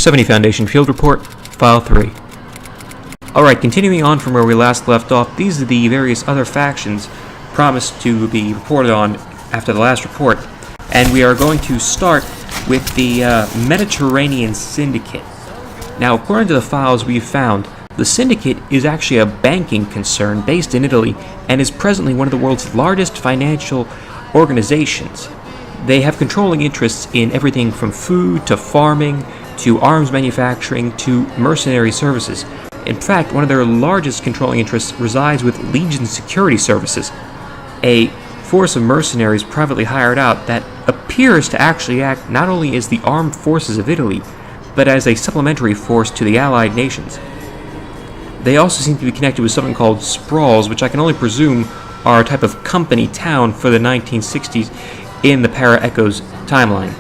70 Foundation Field Report, File 3. Alright, continuing on from where we last left off, these are the various other factions promised to be reported on after the last report, and we are going to start with the Mediterranean Syndicate. Now, according to the files we've found, the Syndicate is actually a banking concern based in Italy and is presently one of the world's largest financial organizations. They have controlling interests in everything from food to farming to arms manufacturing to mercenary services. In fact, one of their largest controlling interests resides with Legion Security Services, a force of mercenaries privately hired out that appears to actually act not only as the armed forces of Italy, but as a supplementary force to the Allied nations. They also seem to be connected with something called Sprawls, which I can only presume are a type of company town for the 1960s in the Para-Echoes timeline.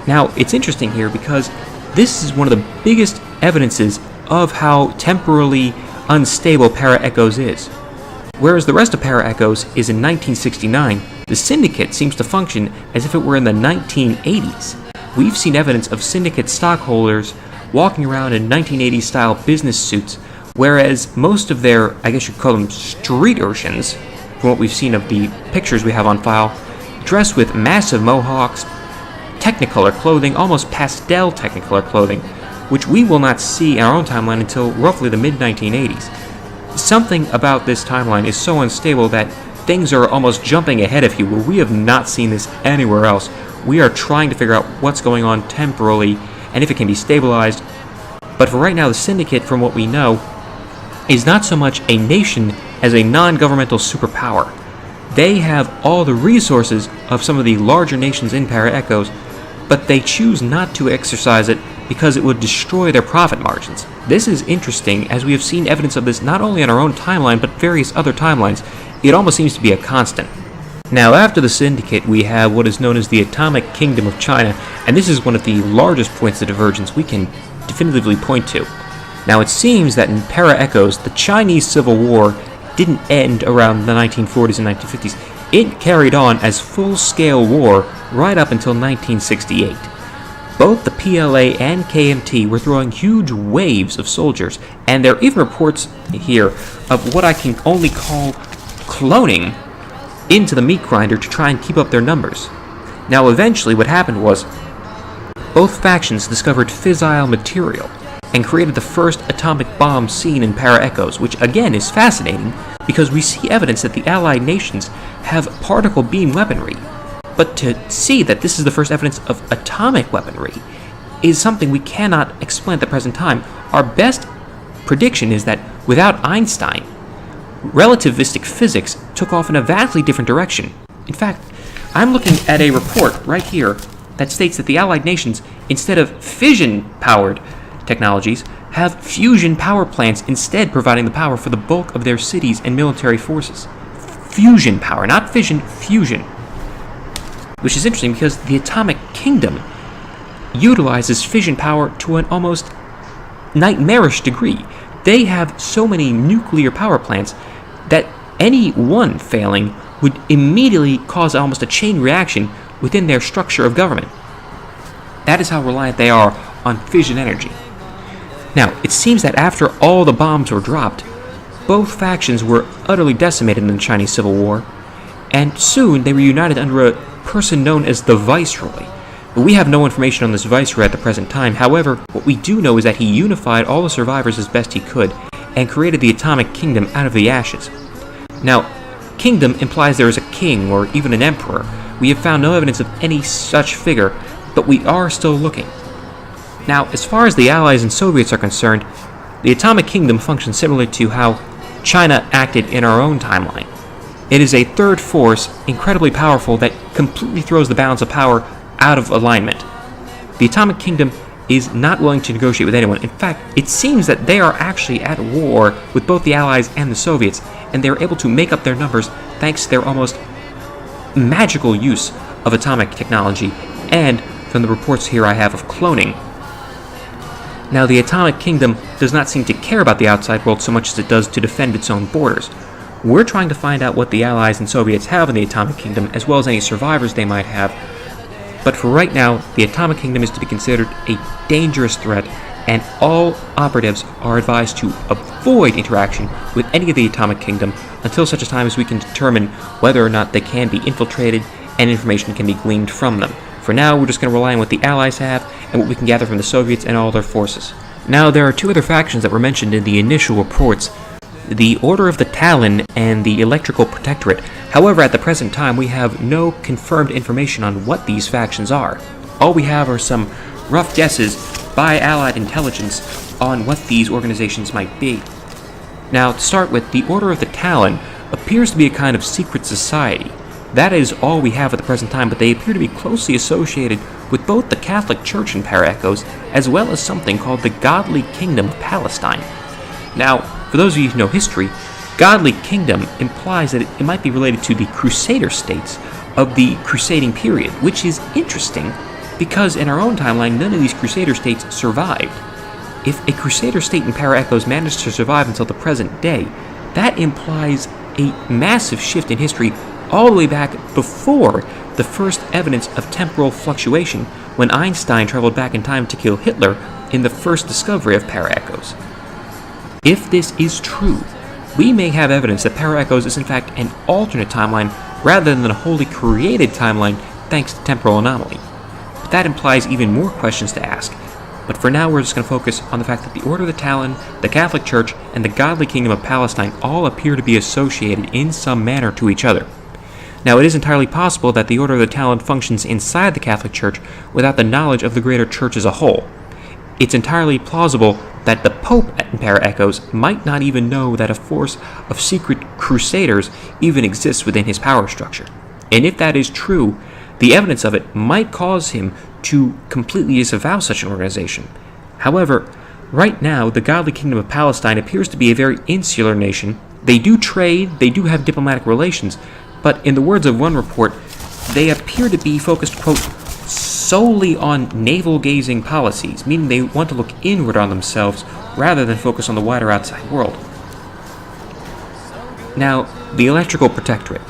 Now, it's interesting here because this is one of the biggest evidences of how temporally unstable Para-Echoes is. Whereas the rest of Para-Echoes is in 1969, the Syndicate seems to function as if it were in the 1980s. We've seen evidence of Syndicate stockholders walking around in 1980s-style business suits, whereas most of their, I guess you'd call them street urchins, from what we've seen of the pictures we have on file, dress with massive mohawks, Technicolor clothing, almost pastel Technicolor clothing, which we will not see in our own timeline until roughly the mid-1980s. Something about this timeline is so unstable that things are almost jumping ahead of you, where we have not seen this anywhere else. We are trying to figure out what's going on temporally and if it can be stabilized. But for right now, the Syndicate, from what we know, is not so much a nation as a non-governmental superpower. They have all the resources of some of the larger nations in Para-Echoes, but they choose not to exercise it because it would destroy their profit margins. This is interesting, as we have seen evidence of this not only on our own timeline, but various other timelines. It almost seems to be a constant. Now, after the Syndicate, we have what is known as the Atomic Kingdom of China, and this is one of the largest points of divergence we can definitively point to. Now, it seems that in Para-Echoes, the Chinese Civil War didn't end around the 1940s and 1950s. It carried on as full-scale war right up until 1968. Both the PLA and KMT were throwing huge waves of soldiers, and there are even reports here of what I can only call cloning into the meat grinder to try and keep up their numbers. Now, eventually what happened was both factions discovered fissile material and created the first atomic bomb seen in Para-Echoes, which again is fascinating because we see evidence that the Allied nations have particle beam weaponry. But to see that this is the first evidence of atomic weaponry is something we cannot explain at the present time. Our best prediction is that without Einstein, relativistic physics took off in a vastly different direction. In fact, I'm looking at a report right here that states that the Allied nations, instead of fission-powered technologies, have fusion power plants instead providing the power for the bulk of their cities and military forces. Fusion power, not fission, fusion. Which is interesting because the Atomic Kingdom utilizes fission power to an almost nightmarish degree. They have so many nuclear power plants that any one failing would immediately cause almost a chain reaction within their structure of government. That is how reliant they are on fission energy. Now, it seems that after all the bombs were dropped, both factions were utterly decimated in the Chinese Civil War, and soon they were united under a person known as the Viceroy. But we have no information on this Viceroy at the present time. However, what we do know is that he unified all the survivors as best he could and created the Atomic Kingdom out of the ashes. Now, kingdom implies there is a king or even an emperor. We have found no evidence of any such figure, but we are still looking. Now, as far as the Allies and Soviets are concerned, the Atomic Kingdom functions similar to how China acted in our own timeline. It is a third force, incredibly powerful, that completely throws the balance of power out of alignment. The Atomic Kingdom is not willing to negotiate with anyone. In fact, it seems that they are actually at war with both the Allies and the Soviets, and they're able to make up their numbers thanks to their almost magical use of atomic technology, and from the reports here I have of cloning. Now, the Atomic Kingdom does not seem to care about the outside world so much as it does to defend its own borders. We're trying to find out what the Allies and Soviets have in the Atomic Kingdom, as well as any survivors they might have. But for right now, the Atomic Kingdom is to be considered a dangerous threat, and all operatives are advised to avoid interaction with any of the Atomic Kingdom until such a time as we can determine whether or not they can be infiltrated and information can be gleaned from them. For now, we're just going to rely on what the Allies have and what we can gather from the Soviets and all their forces. Now, there are two other factions that were mentioned in the initial reports: the Order of the Talon and the Electrical Protectorate. However, at the present time, we have no confirmed information on what these factions are. All we have are some rough guesses by Allied intelligence on what these organizations might be. Now, to start with, the Order of the Talon appears to be a kind of secret society. That is all we have at the present time, but they appear to be closely associated with both the Catholic Church and Para-Echoes, as well as something called the Godly Kingdom of Palestine. Now, for those of you who know history, Godly Kingdom implies that it might be related to the Crusader states of the Crusading period, which is interesting because in our own timeline, none of these Crusader states survived. If a Crusader state in Para-Echoes managed to survive until the present day, that implies a massive shift in history all the way back before the first evidence of temporal fluctuation when Einstein traveled back in time to kill Hitler in the first discovery of Para-Echoes. If this is true, we may have evidence that Para-Echoes is in fact an alternate timeline rather than a wholly created timeline thanks to temporal anomaly. But that implies even more questions to ask. But for now, we're just going to focus on the fact that the Order of the Talon, the Catholic Church, and the Godly Kingdom of Palestine all appear to be associated in some manner to each other. Now, it is entirely possible that the Order of the Talon functions inside the Catholic Church without the knowledge of the greater Church as a whole. It's entirely plausible that the Pope in Para-Echoes might not even know that a force of secret crusaders even exists within his power structure. And if that is true, the evidence of it might cause him to completely disavow such an organization. However, right now, the Godly Kingdom of Palestine appears to be a very insular nation. They do trade, they do have diplomatic relations, but in the words of one report, they appear to be focused, quote, solely on navel-gazing policies, meaning they want to look inward on themselves rather than focus on the wider outside world. Now, the Electrical Protectorate.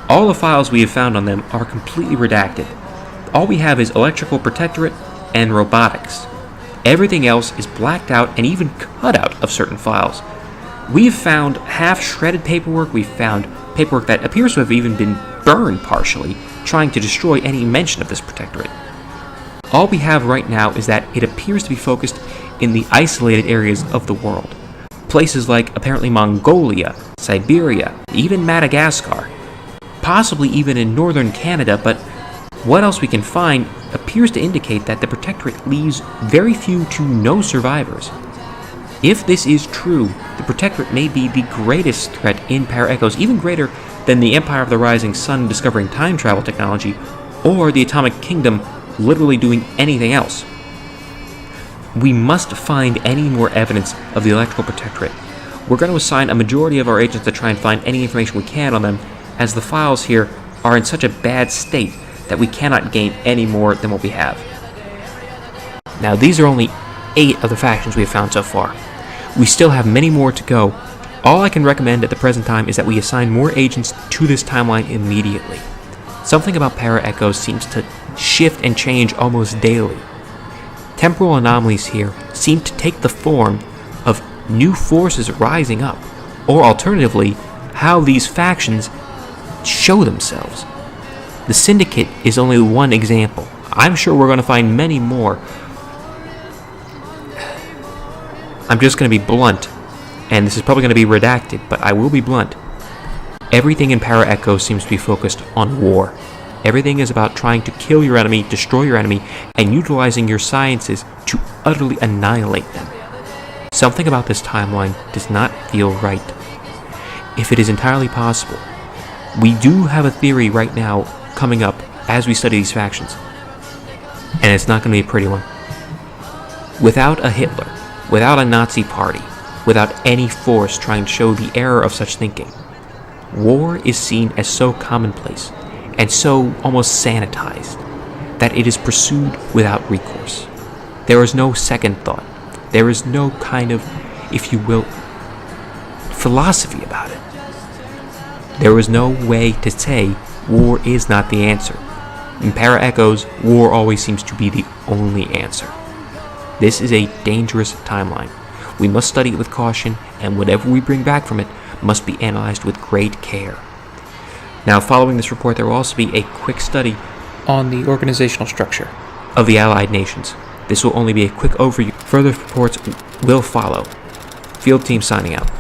All the files we have found on them are completely redacted. All we have is Electrical Protectorate and robotics. Everything else is blacked out and even cut out of certain files. We've found half-shredded paperwork, we've found paperwork that appears to have even been burned partially, trying to destroy any mention of this protectorate. All we have right now is that it appears to be focused in the isolated areas of the world. Places like apparently Mongolia, Siberia, even Madagascar, possibly even in northern Canada, but what else we can find appears to indicate that the protectorate leaves very few to no survivors. If this is true, the protectorate may be the greatest threat in Para-Echoes, even greater than the Empire of the Rising Sun discovering time travel technology, or the Atomic Kingdom literally doing anything else. We must find any more evidence of the Electrical Protectorate. We're going to assign a majority of our agents to try and find any information we can on them, as the files here are in such a bad state that we cannot gain any more than what we have. Now, these are only 8 of the factions we have found so far. We still have many more to go. All I can recommend at the present time is that we assign more agents to this timeline immediately. Something about Para-Echoes seems to shift and change almost daily. Temporal anomalies here seem to take the form of new forces rising up, or alternatively, how these factions show themselves. The Syndicate is only one example. I'm sure we're going to find many more. I'm just going to be blunt, and this is probably going to be redacted, but I will be blunt. Everything in Para-Echoes seems to be focused on war. Everything is about trying to kill your enemy, destroy your enemy, and utilizing your sciences to utterly annihilate them. Something about this timeline does not feel right. If it is entirely possible, we do have a theory right now coming up as we study these factions, and it's not going to be a pretty one. Without a Hitler, without a Nazi party, without any force trying to show the error of such thinking, war is seen as so commonplace and so almost sanitized that it is pursued without recourse. There is no second thought. There is no kind of, if you will, philosophy about it. There is no way to say war is not the answer. In Para-Echoes, war always seems to be the only answer. This is a dangerous timeline. We must study it with caution, and whatever we bring back from it must be analyzed with great care. Now, following this report, there will also be a quick study on the organizational structure of the Allied nations. This will only be a quick overview. Further reports will follow. Field Team signing out.